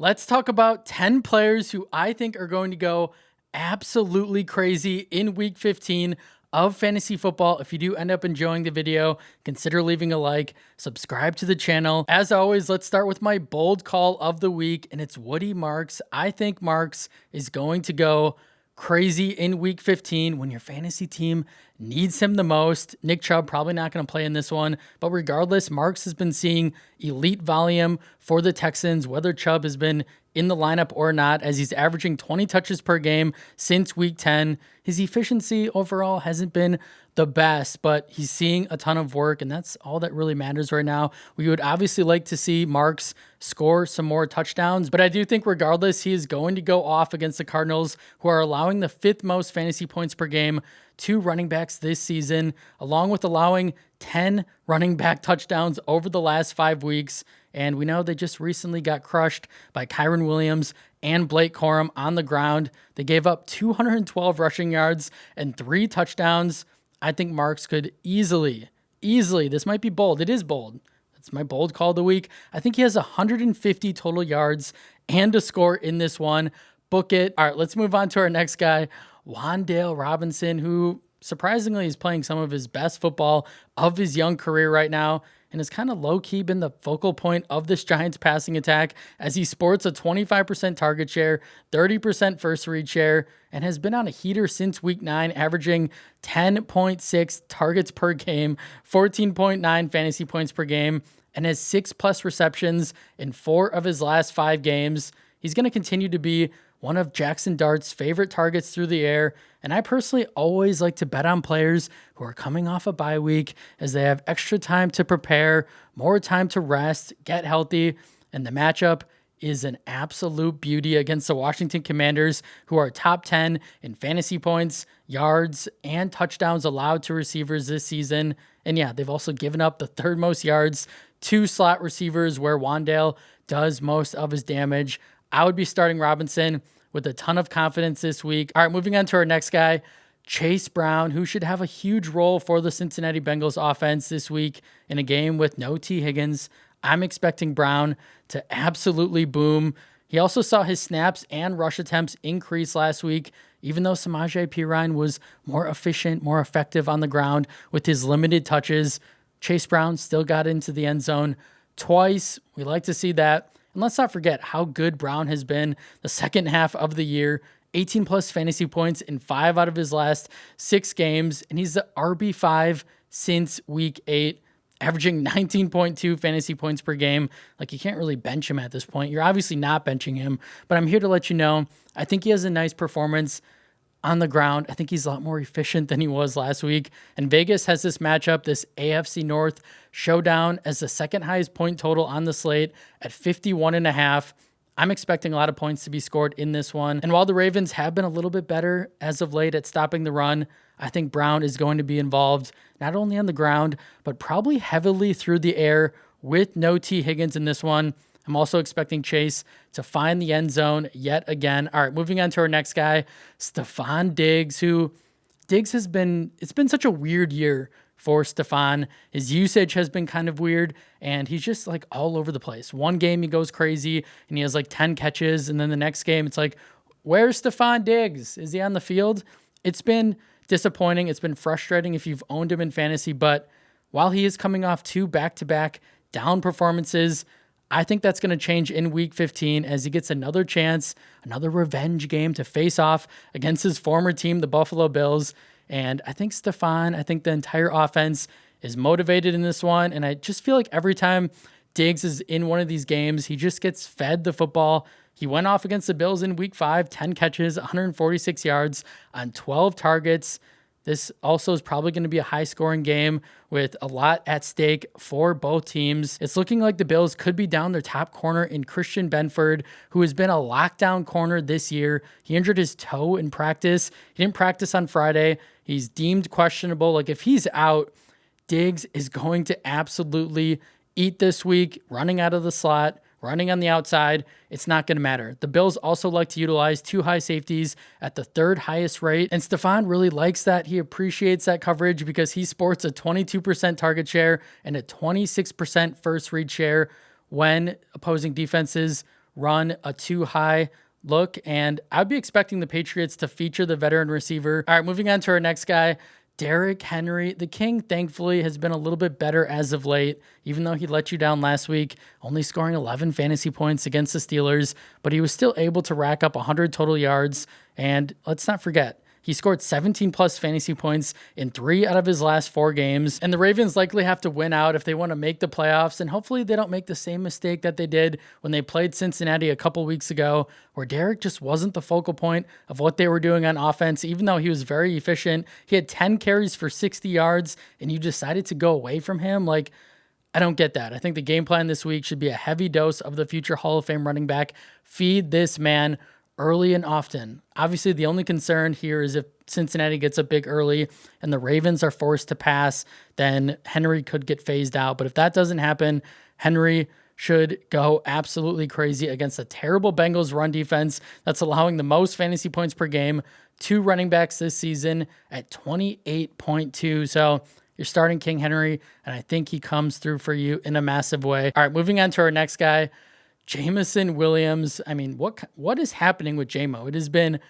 Let's talk about 10 players who I think are going to go absolutely crazy in week 15 of fantasy football. If you do end up enjoying the video, consider leaving a like, subscribe to the channel. As always, let's start with my bold call of the week, and it's Woody Marks. I think Marks is going to go crazy in week 15 when your fantasy team needs him the most. Nick Chubb probably not going to play in this one, but regardless, Marks has been seeing elite volume for the Texans, whether Chubb has been in the lineup or not, as he's averaging 20 touches per game since week 10. His efficiency overall hasn't been the best, but he's seeing a ton of work, and that's all that really matters right now. We would obviously like to see Marks score some more touchdowns, but I do think regardless, he is going to go off against the Cardinals, who are allowing the 5th most fantasy points per game to running backs this season, along with allowing 10 running back touchdowns over the last 5 weeks. And we know they just recently got crushed by Kyren Williams and Blake Corum on the ground. They gave up 212 rushing yards and 3 touchdowns. I think Marks could easily, this might be bold. It is bold. That's my bold call of the week. I think he has 150 total yards and a score in this one. Book it. All right, let's move on to our next guy, Wan'Dale Robinson, who surprisingly is playing some of his best football of his young career right now, and has kind of low-key been the focal point of this Giants passing attack, as he sports a 25% target share, 30% first read share, and has been on a heater since week 9, averaging 10.6 targets per game, 14.9 fantasy points per game, and has 6+ receptions in 4 of his last 5 games. He's going to continue to be one of Jackson Dart's favorite targets through the air, and I personally always like to bet on players who are coming off a bye week, as they have extra time to prepare, more time to rest, get healthy, and the matchup is an absolute beauty against the Washington Commanders, who are top 10 in fantasy points, yards, and touchdowns allowed to receivers this season. And yeah, they've also given up the 3rd most yards to slot receivers, where Wan'Dale does most of his damage. I would be starting Robinson with a ton of confidence this week. All right, moving on to our next guy, Chase Brown, who should have a huge role for the Cincinnati Bengals offense this week in a game with no T. Higgins. I'm expecting Brown to absolutely boom. He also saw his snaps and rush attempts increase last week, even though Samaje Perine was more efficient, more effective on the ground with his limited touches. Chase Brown still got into the end zone twice. We like to see that. And let's not forget how good Brown has been the second half of the year. 18+ fantasy points in 5 out of his last 6 games. And he's the RB5 since week 8, averaging 19.2 fantasy points per game. Like, you can't really bench him at this point. You're obviously not benching him, but I'm here to let you know, I think he has a nice performance on the ground. I think he's a lot more efficient than he was last week. And Vegas has this matchup, this AFC North showdown, as the second highest point total on the slate at 51.5. I'm expecting a lot of points to be scored in this one. And while the Ravens have been a little bit better as of late at stopping the run, I think Brown is going to be involved not only on the ground, but probably heavily through the air with no T. Higgins in this one. I'm also expecting Chase to find the end zone yet again. All right, moving on to our next guy, Stefon Diggs, who it's been such a weird year for Stefon. His usage has been kind of weird, and he's just like all over the place. One game he goes crazy and he has like 10 catches, and then the next game it's like, where's Stefon Diggs? Is he on the field? It's been disappointing. It's been frustrating if you've owned him in fantasy, but while he is coming off 2 back-to-back down performances, I think that's going to change in week 15 as he gets another chance, another revenge game to face off against his former team, the Buffalo Bills. And I think I think the entire offense is motivated in this one. And I just feel like every time Diggs is in one of these games, he just gets fed the football. He went off against the Bills in week 5, 10 catches, 146 yards on 12 targets. This also is probably going to be a high-scoring game with a lot at stake for both teams. It's looking like the Bills could be down their top corner in Christian Benford, who has been a lockdown corner this year. He injured his toe in practice. He didn't practice on Friday. He's deemed questionable. Like, if he's out, Diggs is going to absolutely eat this week, running out of the slot, running on the outside. It's not going to matter. The Bills also like to utilize 2 high safeties at the 3rd highest rate, and Stefon really likes that. He appreciates that coverage because he sports a 22% target share and a 26% first read share when opposing defenses run a too high look, and I'd be expecting the Patriots to feature the veteran receiver. All right, moving on to our next guy, Derrick Henry. The King, thankfully, has been a little bit better as of late, even though he let you down last week, only scoring 11 fantasy points against the Steelers, but he was still able to rack up 100 total yards. And let's not forget, he scored 17 plus fantasy points in 3 out of his last 4 games. And the Ravens likely have to win out if they want to make the playoffs. And hopefully they don't make the same mistake that they did when they played Cincinnati a couple weeks ago, where Derrick just wasn't the focal point of what they were doing on offense. Even though he was very efficient, he had 10 carries for 60 yards and you decided to go away from him. Like, I don't get that. I think the game plan this week should be a heavy dose of the future Hall of Fame running back. Feed this man early and often. Obviously, the only concern here is if Cincinnati gets up big early and the Ravens are forced to pass, then Henry could get phased out. But if that doesn't happen, Henry should go absolutely crazy against a terrible Bengals run defense that's allowing the most fantasy points per game to running backs this season at 28.2. So you're starting King Henry, and I think he comes through for you in a massive way. All right, moving on to our next guy, Jameson Williams. I mean, what is happening with JMO? It has been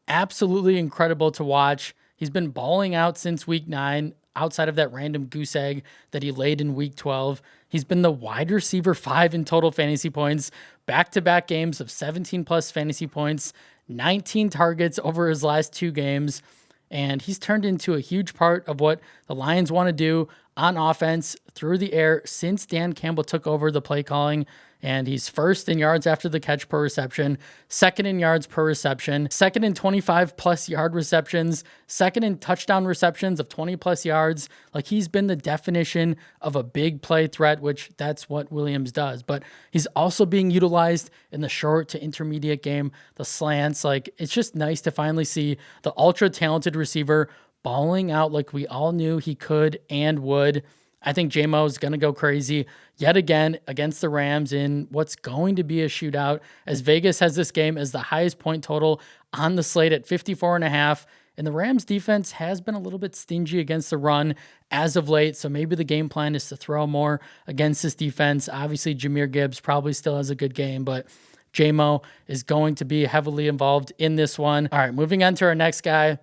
absolutely incredible to watch. He's been balling out since week 9, outside of that random goose egg that he laid in week 12. He's been the wide receiver 5 in total fantasy points, back-to-back games of 17 plus fantasy points, 19 targets over his last 2 games. And he's turned into a huge part of what the Lions want to do on offense through the air since Dan Campbell took over the play calling. And he's first in yards after the catch per reception, second in yards per reception, second in 25 plus yard receptions, second in touchdown receptions of 20 plus yards. Like, he's been the definition of a big play threat, which that's what Williams does. But he's also being utilized in the short to intermediate game, the slants. Like, it's just nice to finally see the ultra talented receiver balling out like we all knew he could and would. I think JMO is going to go crazy yet again against the Rams in what's going to be a shootout, as Vegas has this game as the highest point total on the slate at 54.5. And the Rams defense has been a little bit stingy against the run as of late. So maybe the game plan is to throw more against this defense. Obviously, Jahmyr Gibbs probably still has a good game, but JMO is going to be heavily involved in this one. All right, moving on to our next guy,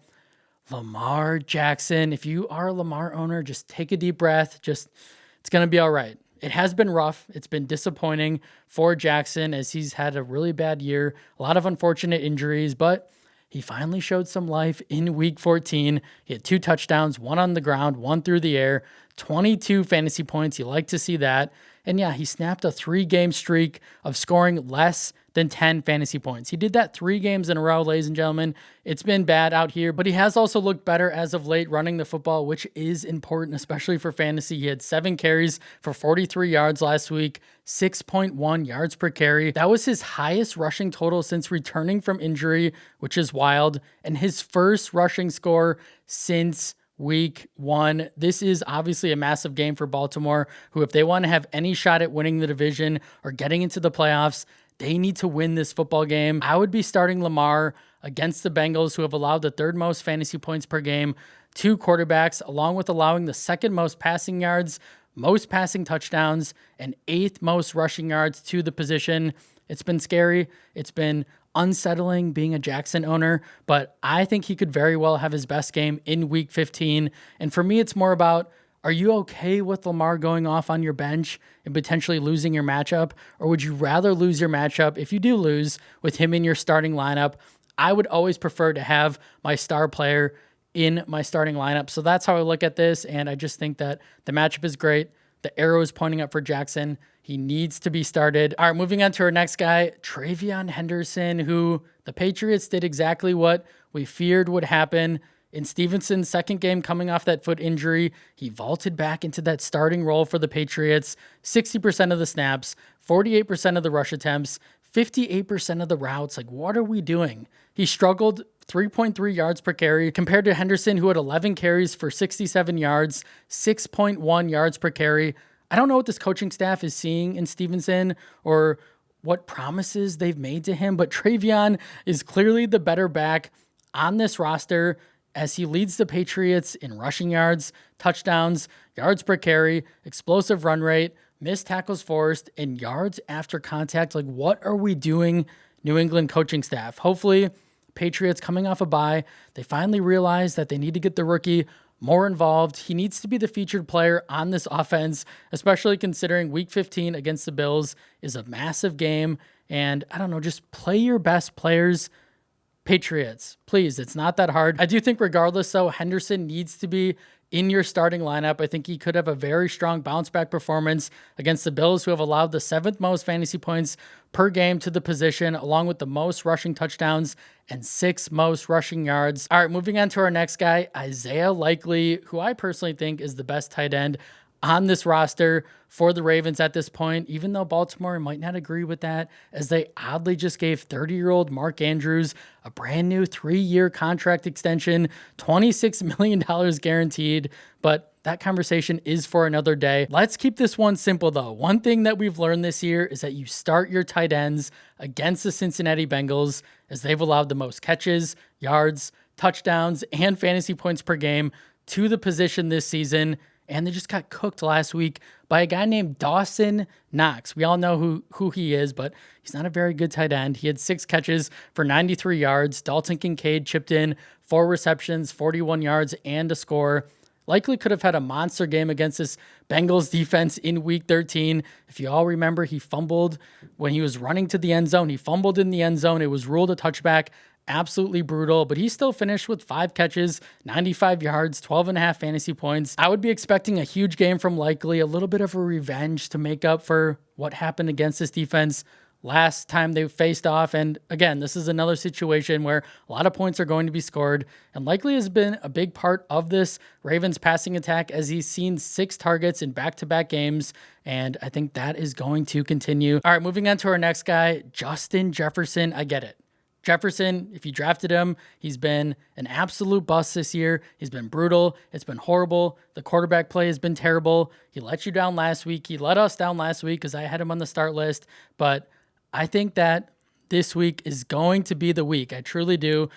Lamar Jackson. If you are a Lamar owner, just take a deep breath. It's going to be all right. It has been rough. It's been disappointing for Jackson as he's had a really bad year, a lot of unfortunate injuries, but he finally showed some life in week 14. He had 2 touchdowns, 1 on the ground, 1 through the air, 22 fantasy points. You like to see that. And yeah, he snapped a 3-game streak of scoring less than 10 fantasy points. He did that 3 games in a row, ladies and gentlemen. It's been bad out here, but he has also looked better as of late running the football, which is important, especially for fantasy. He had 7 carries for 43 yards last week, 6.1 yards per carry. That was his highest rushing total since returning from injury, which is wild, and his first rushing score since week 1. This is obviously a massive game for Baltimore, who, if they want to have any shot at winning the division or getting into the playoffs, they need to win this football game. I would be starting Lamar against the Bengals, who have allowed the 3rd most fantasy points per game to quarterbacks, along with allowing the 2nd most passing yards, most passing touchdowns, and 8th most rushing yards to the position. It's been scary. It's been unsettling being a Jackson owner, but I think he could very well have his best game in week 15. And for me, it's more about, are you okay with Lamar going off on your bench and potentially losing your matchup? Or would you rather lose your matchup, if you do lose, with him in your starting lineup? I would always prefer to have my star player in my starting lineup. So that's how I look at this. And I just think that the matchup is great. The arrow is pointing up for Jackson. He needs to be started. All right, moving on to our next guy, TreVeyon Henderson, who the Patriots did exactly what we feared would happen. In Stevenson's 2nd game coming off that foot injury, he vaulted back into that starting role for the Patriots. 60% of the snaps, 48% of the rush attempts, 58% of the routes. Like, what are we doing? He struggled 3.3 yards per carry compared to Henderson, who had 11 carries for 67 yards, 6.1 yards per carry. I don't know what this coaching staff is seeing in Stevenson or what promises they've made to him, but TreVeyon is clearly the better back on this roster, as he leads the Patriots in rushing yards, touchdowns, yards per carry, explosive run rate, missed tackles forced, and yards after contact. Like, what are we doing, New England coaching staff? Hopefully, Patriots coming off a bye, they finally realize that they need to get the rookie more involved. He needs to be the featured player on this offense, especially considering week 15 against the Bills is a massive game. And I don't know, just play your best players. Patriots, please, it's not that hard. I do think regardless though, Henderson needs to be in your starting lineup. I think he could have a very strong bounce back performance against the Bills, who have allowed the 7th most fantasy points per game to the position, along with the most rushing touchdowns and 6th most rushing yards. All right, moving on to our next guy, Isaiah Likely, who I personally think is the best tight end on this roster for the Ravens at this point, even though Baltimore might not agree with that, as they oddly just gave 30-year-old Mark Andrews a brand new 3-year contract extension, $26 million guaranteed. But that conversation is for another day. Let's keep this one simple though. One thing that we've learned this year is that you start your tight ends against the Cincinnati Bengals, as they've allowed the most catches, yards, touchdowns, and fantasy points per game to the position this season. And they just got cooked last week by a guy named Dawson Knox. We all know who he is, but he's not a very good tight end. He had 6 catches for 93 yards. Dalton Kincaid chipped in 4 receptions, 41 yards, and a score. Likely could have had a monster game against this Bengals defense in week 13. If you all remember, he fumbled when he was running to the end zone. He fumbled in the end zone. It was ruled a touchback. Absolutely brutal, but he still finished with 5 catches, 95 yards, 12.5 fantasy points. I would be expecting a huge game from Likely, a little bit of a revenge to make up for what happened against this defense last time they faced off. And again, this is another situation where a lot of points are going to be scored, and Likely has been a big part of this Ravens passing attack, as he's seen 6 targets in back-to-back games, and I think that is going to continue. All right, moving on to our next guy, Justin Jefferson. I get it. Jefferson, if you drafted him, he's been an absolute bust this year. He's been brutal. It's been horrible. The quarterback play has been terrible. He let you down last week. He let us down last week because I had him on the start list. But I think that this week is going to be the week. I truly do.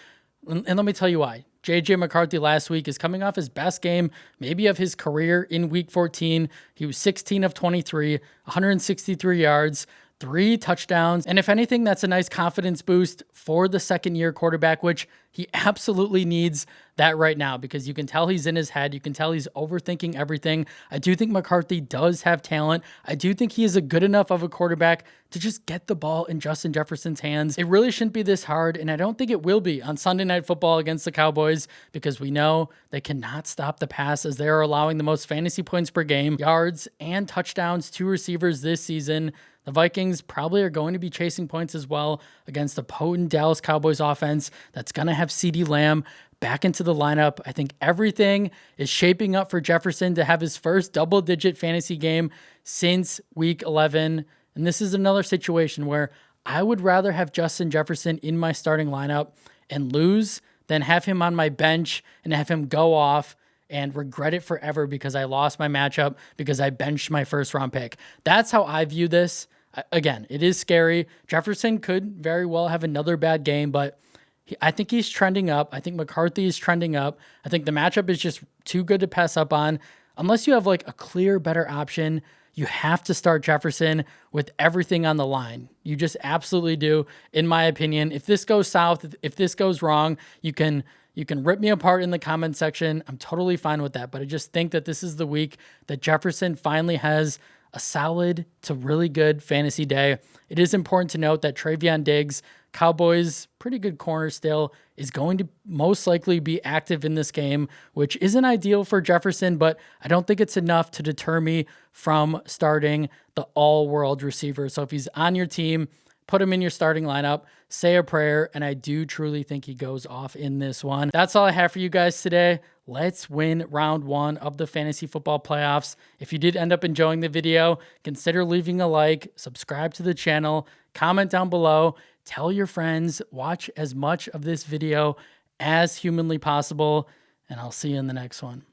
And let me tell you why. J.J. McCarthy last week is coming off his best game, maybe of his career, in week 14. He was 16 of 23, 163 yards, 3 touchdowns. And if anything, that's a nice confidence boost for the second-year quarterback, which he absolutely needs that right now, because you can tell he's in his head. You can tell he's overthinking everything. I do think McCarthy does have talent. I do think he is a good enough of a quarterback to just get the ball in Justin Jefferson's hands. It really shouldn't be this hard, and I don't think it will be on Sunday Night Football against the Cowboys, because we know they cannot stop the pass, as they are allowing the most fantasy points per game, yards, and touchdowns to receivers this season. The Vikings probably are going to be chasing points as well against the potent Dallas Cowboys offense that's going to have CeeDee Lamb back into the lineup. I think everything is shaping up for Jefferson to have his first double-digit fantasy game since week 11. And this is another situation where I would rather have Justin Jefferson in my starting lineup and lose than have him on my bench and have him go off and regret it forever because I lost my matchup because I benched my first-round pick. That's how I view this. Again, it is scary. Jefferson could very well have another bad game, but I think he's trending up. I think McCarthy is trending up. I think the matchup is just too good to pass up on. Unless you have like a clear, better option, you have to start Jefferson with everything on the line. You just absolutely do, in my opinion. If this goes south, if this goes wrong, you can rip me apart in the comment section. I'm totally fine with that. But I just think that this is the week that Jefferson finally has a solid to really good fantasy day. It is important to note that Travion Diggs, Cowboys, pretty good corner still, is going to most likely be active in this game, which isn't ideal for Jefferson, but I don't think it's enough to deter me from starting the all-world receiver. So if he's on your team, put him in your starting lineup, say a prayer, and I do truly think he goes off in this one. That's all I have for you guys today. Let's win round 1 of the fantasy football playoffs. If you did end up enjoying the video, consider leaving a like, subscribe to the channel, comment down below, tell your friends, watch as much of this video as humanly possible, and I'll see you in the next one.